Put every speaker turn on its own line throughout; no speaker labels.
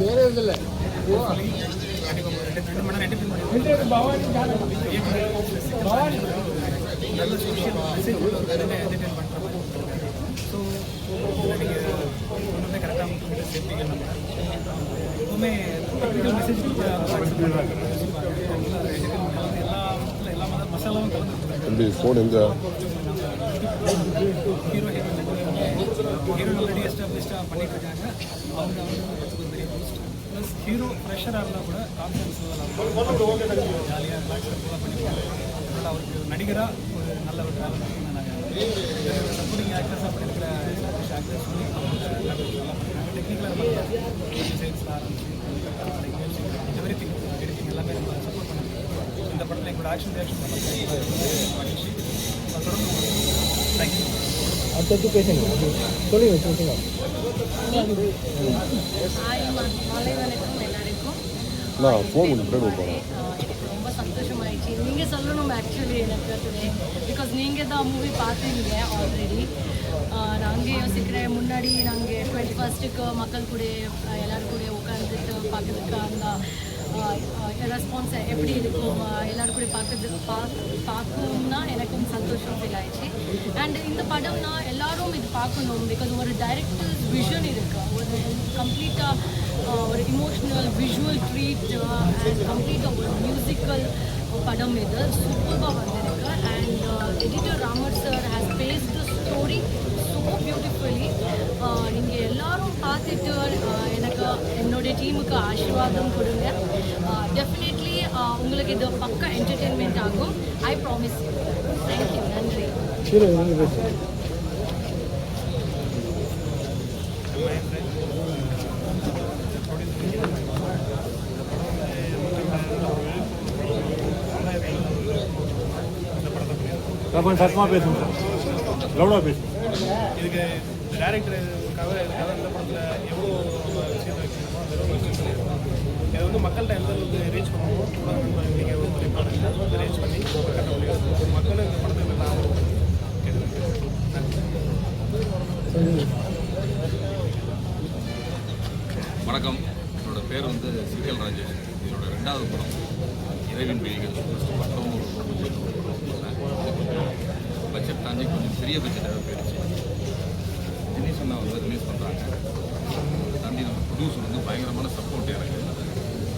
வேறு இதில் நல்ல சோஷியல் மெசேஜ் என்டர்டெயின் பண்ணுற ஸோ நீங்கள் ஒன்றுமே கரெக்டாக சேஃப்டிகள் நம்ம எப்பவுமே மெசேஜ் எல்லா மசாலாவும் கலந்து
ஃபோன் எங்க
ஹீரோ ஆல்ரெடி எஸ்டாப்ளிஷ்டாக பண்ணிட்டு இருக்காங்க. அவங்க ஒரு பெரிய போஸ்ட் ப்ளஸ் ஹீரோ ப்ரெஷராக இருந்தால் கூட கான்ஃபிடன்ஸ் ஜாலியாக ரிலாக்ஸாக பண்ணியிருக்காங்க. அதனால் அவருக்கு நடிகராக ஒரு நல்ல ஒரு ட்ராவல் நாங்கள் சப்போர்ட்டிங் ஆக்டர்ஸாக பண்ணியிருக்கிற எஸ்டாப்ளிஷ் ஆக்டர்ஸ் சொல்லி அவங்க நல்லா பண்ணியிருக்காங்க. டெக்னிக்கலாக டிசைன்ஸில் ஆரம்பிச்சு எவ்ரி திங் எடிட்டிங் எல்லாமே நம்ம சப்போர்ட் பண்ணுறாங்க. இந்த படத்தில் எங்களோட ஆக்ஷன் ரியாக்ஷன் மகிழ்ச்சி தொடர்ந்து தேங்க்யூ.
அடுத்தது பேசுங்க சொல்லி வச்சுருக்கீங்க.
நான் ஃபோன் பண்ணி போகிறேன்.
ரொம்ப சந்தோஷமாயிடுச்சு. நீங்கள் சொல்லணும் ஆக்சுவலி எனக்கு டுடே பிகாஸ் நீங்கள் தான் மூவி பார்த்தீங்க ஆல்ரெடி. நாங்கள் யோசிக்கிறேன் முன்னாடி நாங்கள் 21st மக்கள் கூட எல்லோரும் கூட உட்காந்துட்டு பார்க்கறதுக்கு அந்த ரெஸ்பான்ஸ் எப்படி இருக்கும் எல்லோரும் கூட பார்க்கணும்னா எனக்கும் சந்தோஷம் ஃபீல் ஆயிடுச்சு. அண்ட் இந்த படம்னா எல்லாரும் இது பார்க்கணும் பிகாஸ் ஒரு டைரக்டர்ஸ் விஷன் இருக்குது. ஒரு கம்ப்ளீட்டாக ஒரு இமோஷ்னல் விஷுவல் ட்ரீட் அண்ட் கம்ப்ளீட்டாக ஒரு மியூசிக்கல் படம் இது சூப்பராக வந்திருக்கு. And editor Ramar sir has paced the story so beautifully. நீங்கள் எல்லாரும் பார்த்துட்டு எனக்கு என்னுடைய டீமுக்கு ஆசீர்வாதம் கொடுங்க. டெஃபினெட்லி உங்களுக்கு இது பக்கா என்டர்டெயின்மெண்ட் ஆகும். I promise. தேங்க்யூ. நன்றி.
கொஞ்சம் சத்தமாக பேசுங்க சார், லவுடாக பேசுங்க.
இதுக்கு டேரக்டர் கதை இந்த படத்தில் எவ்வளோ விஷயத்தை வைக்கணுமோ அந்த எவ்வளோ விஷயம் சொல்லியிருக்கோம். இதை வந்து மக்கள்கிட்ட எந்த அளவுக்கு ரீச் பண்ணுவோம் நீங்கள் ஒரு குறிப்பாக ரீச் பண்ணி கட்ட முடியும். மக்களும் இந்த படத்துக்கு நல்லா ஆகும்.
வணக்கம். என்னோடய பேர் வந்து சிக்கல் ராஜேஷ். என்னோட 2வது படம் இறைவன் விழிகள். ஃபஸ்ட்டு படம் பட்ஜெட் தாண்டி கொஞ்சம் பெரிய பட்ஜெட்டாக போயிடுச்சு. தினேஷ் அண்ணா வந்து ரிலீஸ் பண்ணுறாங்க. தாண்டி நம்ம ப்ரொடியூசர் வந்து பயங்கரமான சப்போர்ட் எனக்கு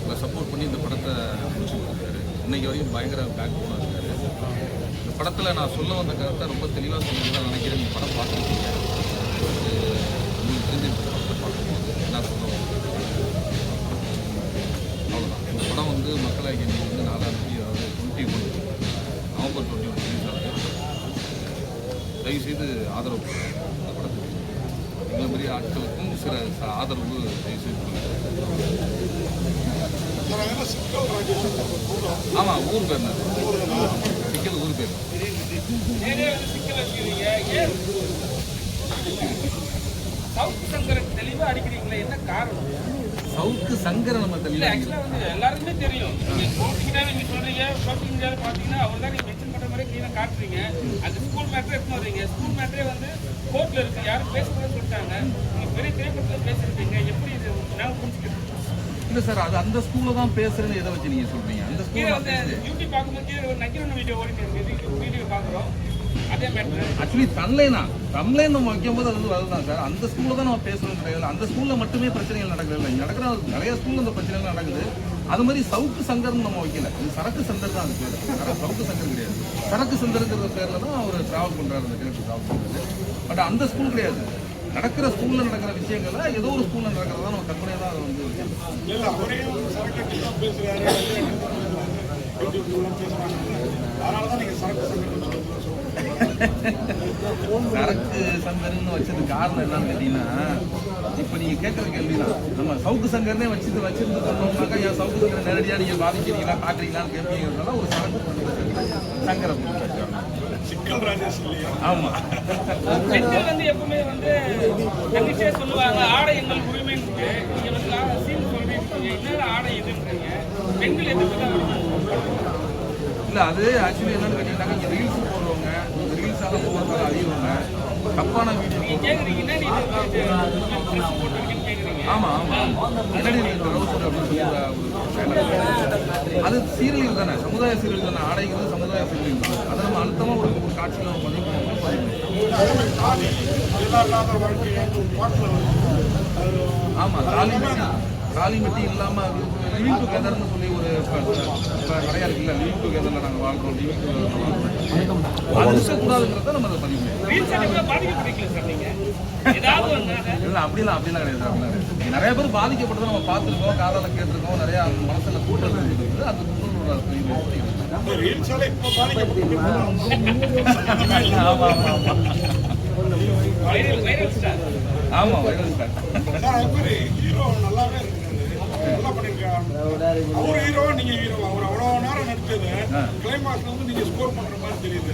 இல்லை சப்போர்ட் பண்ணி இந்த படத்தை முடிச்சு கொடுத்தாரு. இன்றைக்கி வரைக்கும் பயங்கர பேக் போனாக இருக்காரு. இந்த படத்தில் நான் சொல்ல வந்த கருத்தை ரொம்ப தெளிவாக சொல்லிதான் நினைக்கிறேன். இந்த படம் பார்த்துருக்கீங்க. உங்களுக்கு தெரிஞ்ச இந்த படத்தை பார்க்கும்போது என்ன சொல்லுவோம் அவ்வளோதான். இந்த படம் வந்து மக்களாகிய நீங்கள் வந்து 4ஆம் தேதி அதாவது 21 நவம்பர் 21 ரிலீஸ் ஆகுது. தயவுசெய்து ஆதரவு கொடுங்க இந்த படத்துக்கு. இந்த மாதிரி ஆட்களுக்கும் சில ஆதரவு தயவுசெய்து கொடுங்க. ஆமாம், ஊர் பேர் தான் சிக்கல். ஊர் பேர்
சவுக்கு சங்கரன் தெளிவாக அடிக்கிறீங்களா? என்ன காரணம்?
சவுக்கு சங்கரன் நம்ம தெரியல.
ஆக்சுவலாக வந்து எல்லாருக்குமே தெரியும். நீங்கள் போட்டிங்கன்னா நீங்கள் சொல்கிறீங்க, சோஷியல் மீடியாவில் பார்த்தீங்கன்னா அவர் தான் நீங்கள் மென்ஷன் பண்ணுற மாதிரி க்ளீனாக காட்டுறீங்க. அந்த ஸ்கூல் மேட்டரே எடுத்து வரீங்க. ஸ்கூல் மேட்டரே வந்து கோர்ட்டில் இருக்குது. யாரும் பேசக்கூடாதுன்னு சொல்லிட்டாங்க. நீங்கள் பெரிய திரைப்படத்தில் பேசியிருக்கீங்க. எப்படி இது நாங்கள் புரிஞ்சுக்கிறோம்?
இல்லை சார், அது அந்த ஸ்கூலில் தான் பேசுகிறேன்னு எதை வச்சு நீங்கள் சொல்கிறீங்க? அந்த ஸ்கூலில்
வந்து யூடியூப் பார்க்கும்போது ஒரு நக்கீரன் வீடியோ ஓடிட்டு இருக்குது. வீடியோ பார்க்குறோம். அதே மேட்டர்
ஆக்சுவலி தம்ப்லைன் நம்ம வைக்கும்போது அது வந்து அதுதான் சார். அந்த ஸ்கூலில் தான் நம்ம பேசணும் கிடையாது. அந்த ஸ்கூலில் மட்டுமே பிரச்சனைகள் நடக்கிறது இல்லை. நடக்கிற நிறைய ஸ்கூலில் அந்த பிரச்சனைகள் நடக்குது. அது மாதிரி சவுக்கு சங்கர்னு நம்ம வைக்கல. இது சரக்கு சங்கர் தான் அது பேர். சவுக்கு சங்கர் கிடையாது. சரக்கு சங்கருங்கிற பேரில் தான் அவர் ட்ராவல் பண்ணுறாரு. அந்த கேரக்டர் ட்ராவல் பண்ணுறது. பட் அந்த ஸ்கூல் கிடையாது. நடக்கிற ஸ்கூலில் நடக்கிற விஷயங்களை ஏதோ ஒரு ஸ்கூலில் நடக்கிறதா நம்ம கற்பனை தான் அதை வந்து சரக்கு சங்கர்னு வச்சது காரணம் என்னன்னு கேட்டீங்கன்னா, இப்போ நீங்கள் கேட்குற கேள்வினா நம்ம சவுக்கு சங்கர்னே வச்சிருந்து சொன்னோம்னாக்கா என் சவுக்கு சங்கரை நேரடியாக நீங்கள் பாதிக்கிறீங்களா பார்க்குறீங்களான்னு கேட்பீங்கிறதுனால ஒரு சரக்கு சங்கரை
சிக்கல் ராஜேஷ் இல்லையா?
ஆமாம்.
பெண்கள் வந்து எப்பவுமே வந்து தங்கச்சியே சொல்லுவாங்க ஆடை எங்கள் உரிமை. நீங்கள் வந்து சீன் சொல்றீங்க, என்ன ஆடை எதுன்றீங்க? பெண்கள் எதுக்கு
இல்லை, அது ஆக்சுவலி என்னன்னு கேட்டீங்கன்னா, இங்கே ரீல்ஸ் போடுறவங்க, ரீல்ஸாக போகிறதால அறியவங்க தப்பான வீடியோ
கேட்குறீங்கன்னா நீங்கள் போட்டிருக்கீங்கன்னு கேட்குறீங்க.
ஆமாம் ஆமாம் பின்னாடி ரோசர் அப்படின்னு சொல்லி ஒரு dialogue. அது சீரியல் தானே, சமுதாய சீரியல் தானே, ஆடைங்கிறது சமுதாய சீரியல் தான். அதை நம்ம அழுத்தமாக ஒரு காட்சியில் நம்ம பதிவு ஆமாம். காலிமெட்டி இல்லாமல் லிவிங் டுகெதர்னு சொல்லி ஒரு இப்போ நிறையா இருக்குல்ல, லிவிங் டுகெதரில் நாங்கள் வாழ்கிறோம், லிவிங் டுகெதர் அது இருக்கக்கூடாதுங்கிறத நம்ம அதை பதிவு பண்ணுவோம். இல்லை அப்படிலாம் கிடையாது. நிறைய பேர் பாதிக்கப்பட்டதை நம்ம பார்த்துருக்கோம், காதால கேட்டிருக்கோம், நிறையா மனசுல கூட்டல் இருக்குது. அது ஆமா வைரல் ஸ்டார்
ஹீரோ நல்லாவே இருக்கு, நல்லா பண்ணிருக்காங்க. அவர் ஹீரோ, நீங்க ஹீரோ. அவர் அவ்வளவு நேரம் நடிச்சது கிளைமாக்ஸ்ல வந்து நீங்க ஸ்கோர் பண்ற மாதிரி தெரியுது.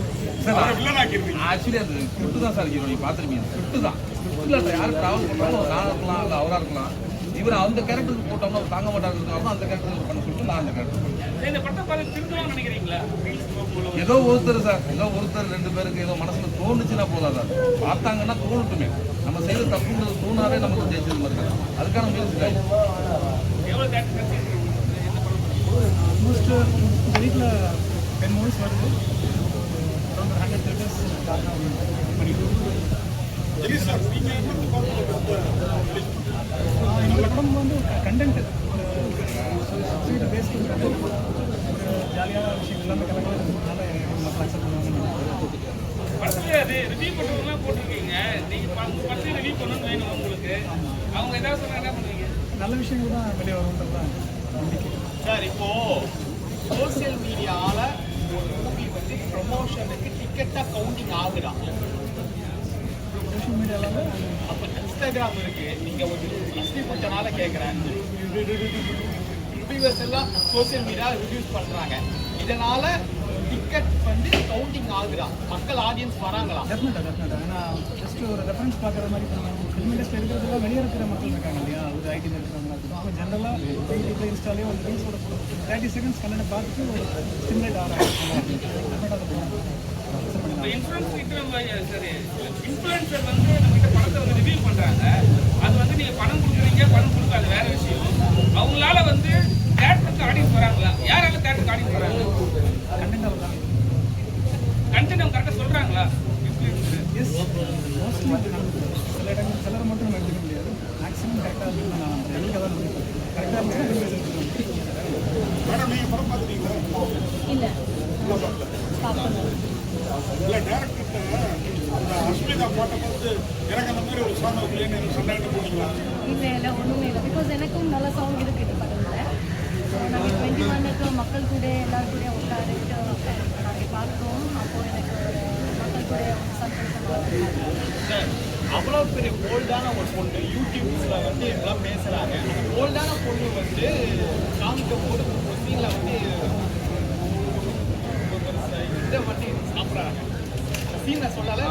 வில்லன் ஆக்கிருக்கீங்க.
ஆக்சுவலி அது ஸ்கிரிப்ட் தான் சார் ஹீரோ. நீங்க பாத்துருக்கீங்க, ஸ்கிரிப்ட் தான். ஸ்கிரிப்ட்ல யார் டிராவல் பண்றாலும் நான் இருக்கலாம், இல்லை அவரா இருக்கலாம். இவர் அந்த கேரக்டருக்கு போட்டோம்னா அவர் தாங்க மாட்டாங்க, அந்த கேரக்டருக்கு பண்ண சொல்லிட்டு நான் அந்த கேரக்டர் ஏதோ ஒருத்தர் சார், ஏதோ ஒருத்தர் 2 பேருக்கு ஏதோ மனசுல தோணுச்சுன்னா போதாது. பார்த்தாங்கன்னா தோணுட்டுமே, நம்ம செய்யற தப்புன்றது தோணாவே நமக்கு ஜெயிச்சது மாதிரி தான். அதுக்கான முயற்சி
ஆல்மோஸ்ட் இந்த வீட்டில் 10 மூவிஸ் வருது. அரௌண்ட் 100 தேட்டர்ஸ் பண்ணிட்டு
சார் நீங்க
இந்த படம் வந்து கண்டென்ட் சப்ஜெக்ட் பேஸ்ட் ஒரு ஜாலியான விஷயம் எல்லாமே கலக்கிறதுனால மக்கள் அக்செப்ட் பண்ணுவாங்க.
படத்துல அது ரிவ்யூ பண்ணுறதுலாம் போட்டிருக்கீங்க. நீங்கள் படத்தை ரிவ்யூ பண்ணணும்னு வேணும் உங்களுக்கு. அவங்க ஏதாவது சொன்னா என்ன பண்ணுவீங்க?
நல்ல விஷயங்கள் தான் வெளியே வரும்ன்றது தான் நம்பிக்கை.
சார் இப்போ சோசியல் மீடியால ஒரு மூவி வந்து ப்ரமோஷனுக்கு டிக்கெட்டா கவுண்டிங் ஆகுதா?
சோஷியல் மீடியாவில்
அப்போ இன்ஸ்டாகிராம் இருக்கு, நீங்க ஒரு ஹிஸ்ட்ரி கொஞ்ச கேட்குறேன், ரிவ்யூவர்ஸ் எல்லாம் சோசியல் மீடியா ரிவ்யூஸ் பண்றாங்க. இதனால டிக்கெட் வந்து கவுண்டிங் ஆகுதா? மக்கள் ஆடியன்ஸ் வராங்களா?
டெஃபினட்டாக ஏன்னா ஜஸ்ட் ஒரு ரெஃபரன்ஸ் பார்க்குற மாதிரி ஃபிலிம் இண்டஸ்ட்ரி இருக்கிறதுலாம் வெளியே இருக்கிற மக்கள் இருக்காங்க இல்லையா, ஒரு ஐடியில் இருக்கிறவங்களா இருக்கும். அவங்க ஜென்ரலாக யூடியூப்ல இன்ஸ்டாலேயோ ஒரு ரீல்ஸோட 30 செகண்ட்ஸ் கண்டனை பார்த்துட்டு ஒரு ஸ்டிமுலேட் ஆகிறாங்க.
இன்ஃப்ளூயன்சர் வந்து நம்மகிட்ட படத்தை வந்து ரிவ்யூ பண்றாங்க. அது வந்து நீங்க பணம் கொடுக்குறீங்க, பணம் கொடுக்காது வேற விஷயம். அவங்களால வந்து தேட்டருக்கு ஆடியன்ஸ் வராங்களா? யாரால தேட்டருக்கு ஆடியன்ஸ் வராங்க?
கண்டென்ட் அவர் தான்
கண்டென்ட் அவங்க கரெக்டாக சொல்றாங்களா?
எஸ் மோஸ்ட்லி சில இடங்கள் சிலரை மட்டும் நம்ம எடுத்துக்க முடியாது. மேக்ஸிமம் கரெக்டாக இருக்குன்னு நான் எங்களுக்கு தான் கரெக்டாக இருந்துச்சு.
மேடம் நீங்க படம் பார்த்துட்டீங்களா?
இல்லை பார்க்கணும்.
இல்ல டேரக்டர்கிட்ட அந்த அஸ்மிதா போட்ட போது எனக்கு அந்த மாதிரி ஒரு சாங் இல்லைன்னு சொன்னாங்க போனீங்களா?
இல்லை ஒன்றுமே இல்லை. பிகாஸ் எனக்கும் நல்ல சாங் இருக்குது இந்த படத்தில். ஸோ நாங்கள் 21க்கு மக்கள் கூட எல்லாரும் கூட உட்காந்துட்டு நாங்கள் பார்த்தோம். அப்போது எனக்கு மக்கள் கூட சந்தோஷம்.
அவ்வளோ பெரிய போல்டான ஒரு பொண்ணு யூடியூப்ஸ்ல வந்து எல்லாம் பேசுறாங்க. போல்டான பொண்ணு வந்து காமிக்கும் போது ஒரு சீன்ல வந்து இதை வந்து சாப்பிட்றாங்க. சீனை சொல்லலை,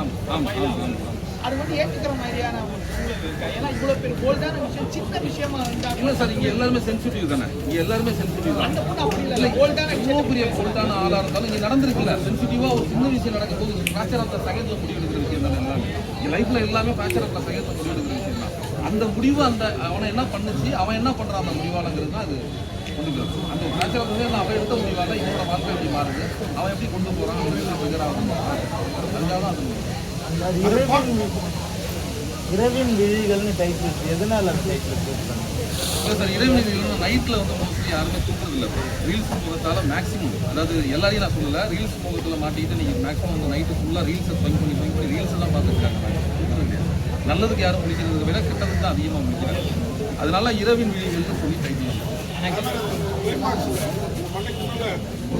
அது வந்து ஏற்றுக்கிற மாதிரியான ஒரு சூழல் இருக்கா? ஏன்னா இவ்வளோ பெரிய போல்டான விஷயம் சின்ன விஷயமா இருந்தா
இல்லை சார், இங்கே எல்லாருமே சென்சிட்டிவ் தானே, இங்கே எல்லாருமே சென்சிட்டிவ் தான்.
அந்த பொண்ணு அப்படி இல்லை, போல்டான
இவ்வளோ பெரிய போல்டான ஆளாக இருந்தாலும் இங்கே நடந்திருக்குல்ல, சென்சிட்டிவாக ஒரு சின்ன விஷயம் நடக்கும்போது ஃப்ராக்சர் ஆஃப் த செகண்ட்ல முடிவெடுக்கிற விஷயம் தானே எல்லாமே. என் லைஃப்பில் எல்லாமே ஃப்ராக்சர் ஆஃப் த செகண்ட்ல முடிவெடுக்கிற விஷயம் தான். அந்த முடிவு அந்த அவனை என்ன பண்ணுச்சு, அவன் என்ன பண்ணுறான் அந்த முடிவாளங்கிறது தான் அது கொண்டுக்கிறது. அந்த ஃப்ராக்சர் ஆஃப் த அவன் எடுத்த முடிவால இவனோட வாழ்க்கை எப்படி மாறுது, அவன் எப்படி கொண்டு போகிறான், அவன் எப்படி ட்ரிகர் ஆகும், அதுக்காக தான் அது.
இரவின் விழிகள்னு டைட்டில் எதனால அந்த டைட்டில் சூஸ் பண்ணீங்க?
இல்லை சார், இறைவனிகள் நைட்டில் வந்து மோஸ்ட்லி யாருமே தூங்குறது இல்லை. ரீல்ஸ் முகத்தால் மேக்ஸிமம், அதாவது எல்லாரையும் நான் சொல்லலை, ரீல்ஸ் முகத்தில் மாட்டிக்கிட்டு நீங்கள் மேக்ஸிமம் வந்து நைட்டு ஃபுல்லாக ரீல்ஸை ஸ்பெண்ட் பண்ணி ரீல்ஸை தான் பார்த்துருக்காங்க. தூங்குறது இல்லையா, நல்லதுக்கு யாரும் முடிக்கிறத விட கெட்டதுக்கு தான் அதிகமாக முடிக்கிறாங்க. அதனால இரவின் விழிகள்னு சொல்லி டைட்டில்.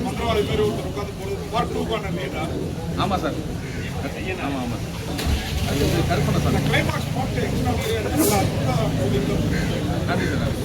மந்திரவாதி பேர் ஒருத்தர் உட்காந்து போகிறது பார்ட் 2
ஆமாம் சார், ஆமாம் ஆமாம், அது வந்து கற்பனை சார்.
கிளைமாக்ஸ் போட்டு எக்ஸ்ட்ரா நல்லா
நன்றி சார்.